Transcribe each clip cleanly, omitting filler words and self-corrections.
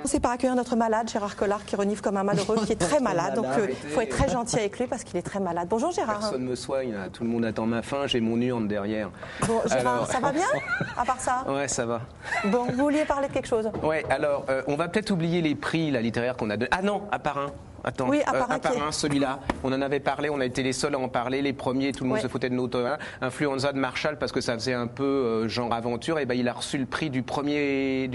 C'est par accueillir notre malade, Gérard Collard, qui renifle comme un malheureux, qui est très malade. Donc il faut être très gentil avec lui parce qu'il est très malade. Bonjour Gérard. Personne ne me soigne, là. Tout le monde attend ma faim, j'ai mon urne derrière. Bon, Gérard, ça va bien à part ça? Ouais, ça va. Bon, vous vouliez parler de quelque chose? Ouais, alors, on va peut-être oublier les prix littéraires qu'on a donnés. Ah non, à part un. Attends, oui, celui-là, on en avait parlé, on a été les seuls à en parler, les premiers, tout le monde se foutait de notre Influenza de Marshall parce que ça faisait un peu genre aventure, et ben il a reçu le prix du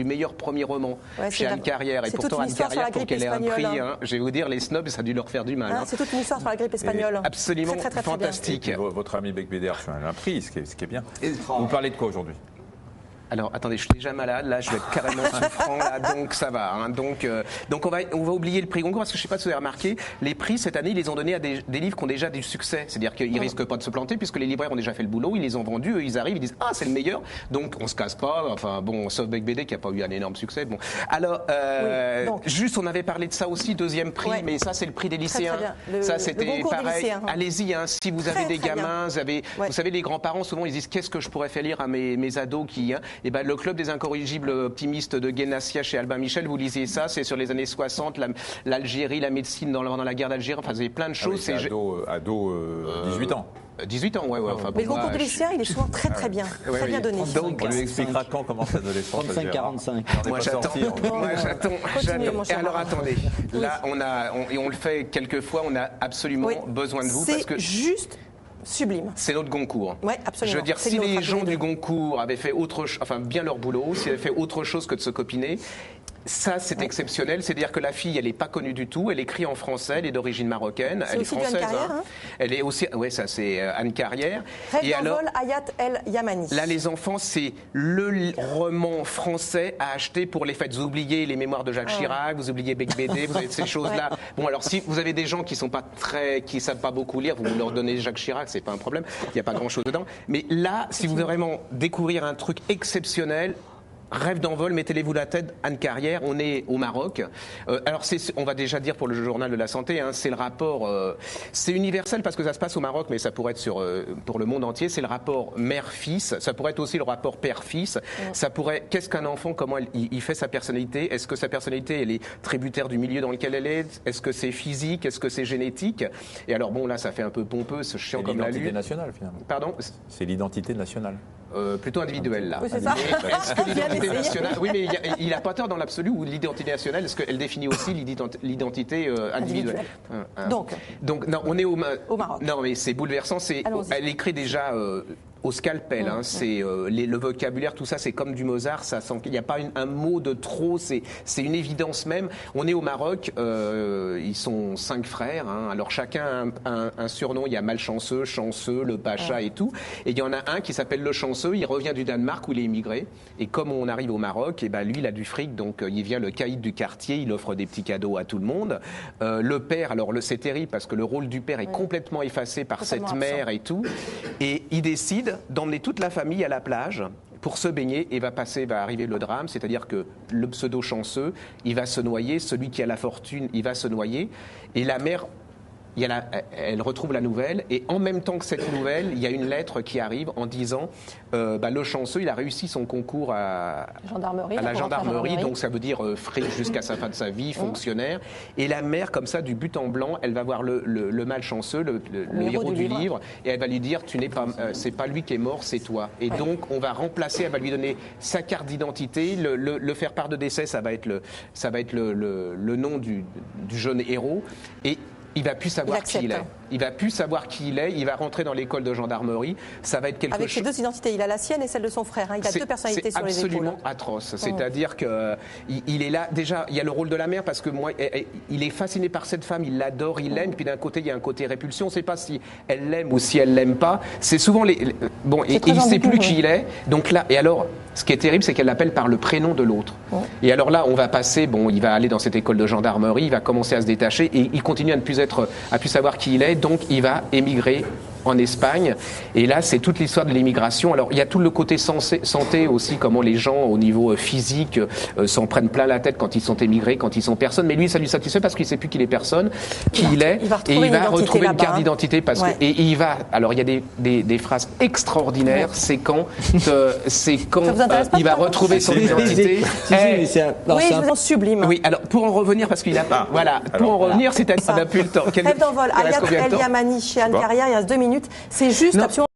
meilleur premier roman chez Anne Carrière. Et pourtant Anne Carrière, pour qu'elle ait un prix, je vais vous dire, les snobs, ça a dû leur faire du mal. C'est toute une histoire sur la grippe espagnole. Absolument très, très, très fantastique. Votre ami Becbédé a reçu un prix, ce qui est bien. Vous parlez de quoi aujourd'hui? Alors, attendez, je suis déjà malade, là, je vais être carrément souffrant, là, donc ça va. Hein. Donc on va oublier le prix Goncourt, parce que je ne sais pas si vous avez remarqué, les prix, cette année, ils les ont donnés à des livres qui ont déjà du succès. C'est-à-dire qu'ils ne risquent pas de se planter, puisque les libraires ont déjà fait le boulot, ils les ont vendus, eux, ils arrivent, ils disent « Ah, c'est le meilleur !» Donc, on ne se casse pas, enfin, bon, sauf Becbédé, qui n'a pas eu un énorme succès. Bon. Alors, juste, on avait parlé de ça aussi, deuxième prix, mais ça, c'est le prix des lycéens. Ça, c'était pareil. Allez-y, hein, si vous avez des gamins, vous savez, les grands-parents, souvent, ils disent « Qu'est-ce que je pourrais faire lire à mes ados qui... Hein? » Et ben, le Club des incorrigibles optimistes de Guénassia chez Albin Michel, vous lisez ça, c'est sur les années 60, l'Algérie, la médecine dans la guerre d'Algérie, enfin, vous avez plein de choses. C'est ado 18 ans. 18 ans, ouais. Enfin, mais le concours de lycéen, il est souvent très très bien, très bien donné. Donc, on lui expliquera quand commence l'adolescence. 35-45. Moi j'attends. Et alors attendez, là on le fait quelques fois, on a absolument besoin de vous parce que juste sublime. C'est notre Goncourt. Oui, absolument. Je veux dire, si les gens du Goncourt avaient fait bien leur boulot, s'ils avaient fait autre chose que de se copiner, ça, c'est exceptionnel. C'est-à-dire que la fille, elle n'est pas connue du tout. Elle écrit en français. Elle est d'origine marocaine. Elle est française. Anne Carrière, hein. Elle est aussi. Oui, ça, c'est Anne Carrière. Rêve d'envol, Hayat El Yamani. Là, les enfants, c'est le roman français à acheter pour les fêtes. Vous oubliez les mémoires de Jacques Chirac, vous oubliez Becbédé, vous avez ces choses-là. Bon, alors si vous avez des gens qui savent pas beaucoup lire, vous leur donnez Jacques Chirac, c'est pas un problème. Il n'y a pas grand-chose dedans. Mais là, si vous voulez vraiment découvrir un truc exceptionnel. Rêve d'envol, mettez-vous la tête, Anne Carrière, on est au Maroc. Alors, on va déjà dire pour le journal de la santé, hein, c'est le rapport, c'est universel parce que ça se passe au Maroc, mais ça pourrait être pour le monde entier, c'est le rapport mère-fils, ça pourrait être aussi le rapport père-fils, ça pourrait, qu'est-ce qu'un enfant, comment il fait sa personnalité, est-ce que sa personnalité, elle est tributaire du milieu dans lequel elle est que c'est physique, est-ce que c'est génétique? Et alors, bon, là, ça fait un peu pompeux, ce chiant comme la lune. C'est l'identité nationale, finalement. Pardon? C'est l'identité nationale. Plutôt individuelle, là. Oui, c'est ça. Est-ce que l'identité nationale... Oui, mais il n'a pas tort dans l'absolu, ou l'identité nationale, est-ce qu'elle définit aussi l'identité individuelle? Donc, non, on est au Maroc. Non, mais c'est bouleversant. Elle écrit déjà... au scalpel, hein, c'est le vocabulaire, tout ça, c'est comme du Mozart, ça sent qu'il n'y a pas un mot de trop, c'est une évidence même. On est au Maroc, ils sont 5 frères, hein, alors chacun a un surnom, il y a Malchanceux, Chanceux, le Pacha et tout, et il y en a un qui s'appelle le Chanceux, il revient du Danemark où il est immigré, et comme on arrive au Maroc, et ben lui il a du fric, donc il vient le caïd du quartier, il offre des petits cadeaux à tout le monde. Le père, alors c'est terrible parce que le rôle du père est complètement effacé par cette mère et tout, et il décide d'emmener toute la famille à la plage pour se baigner et va arriver le drame, c'est-à-dire que le pseudo chanceux, il va se noyer, celui qui a la fortune, il va se noyer, et la mère, elle retrouve la nouvelle, et en même temps que cette nouvelle, il y a une lettre qui arrive en disant le chanceux, il a réussi son concours à la gendarmerie, donc ça veut dire fric jusqu'à sa fin de sa vie, fonctionnaire. Et la mère, comme ça, du but en blanc, elle va voir le malchanceux, le héros du livre, et elle va lui dire, c'est pas lui qui est mort, c'est toi. Et donc, on va remplacer, elle va lui donner sa carte d'identité, le faire part de décès, ça va être le nom du jeune héros, et il va plus savoir qui il est. Il va plus savoir qui il est. Il va rentrer dans l'école de gendarmerie. Ça va être quelque chose. Avec ses deux identités, il a la sienne et celle de son frère. Il a deux personnalités sur les épaules. C'est absolument atroce. C'est-à-dire que il est là. Déjà, il y a le rôle de la mère parce que moi, il est fasciné par cette femme. Il l'adore, il l'aime. Puis d'un côté, il y a un côté répulsion. On ne sait pas si elle l'aime ou si elle l'aime pas. C'est souvent bon. Et il ne sait plus qui il est. Donc là, et alors. Ce qui est terrible, c'est qu'elle l'appelle par le prénom de l'autre. Et alors là, on va passer, il va aller dans cette école de gendarmerie, il va commencer à se détacher et il continue à ne plus savoir qui il est, donc il va émigrer en Espagne. Et là, c'est toute l'histoire de l'immigration. Alors, il y a tout le côté santé aussi, comment les gens, au niveau physique, s'en prennent plein la tête quand ils sont émigrés, quand ils sont personnes. Mais lui, ça lui satisfait parce qu'il ne sait plus qui il est. Et il va retrouver une carte d'identité. Et il va. Alors, il y a des phrases extraordinaires. C'est quand il va retrouver son identité. Oui, je vous en sublime. Oui, alors, pour en revenir, parce qu'il a pas. Voilà, pour en revenir, c'est-à-dire qu'on n'a plus le temps. Rêve d'envol, Aliat El Yamani chez Anne Carrière, il reste 2 minutes. C'est juste absolument.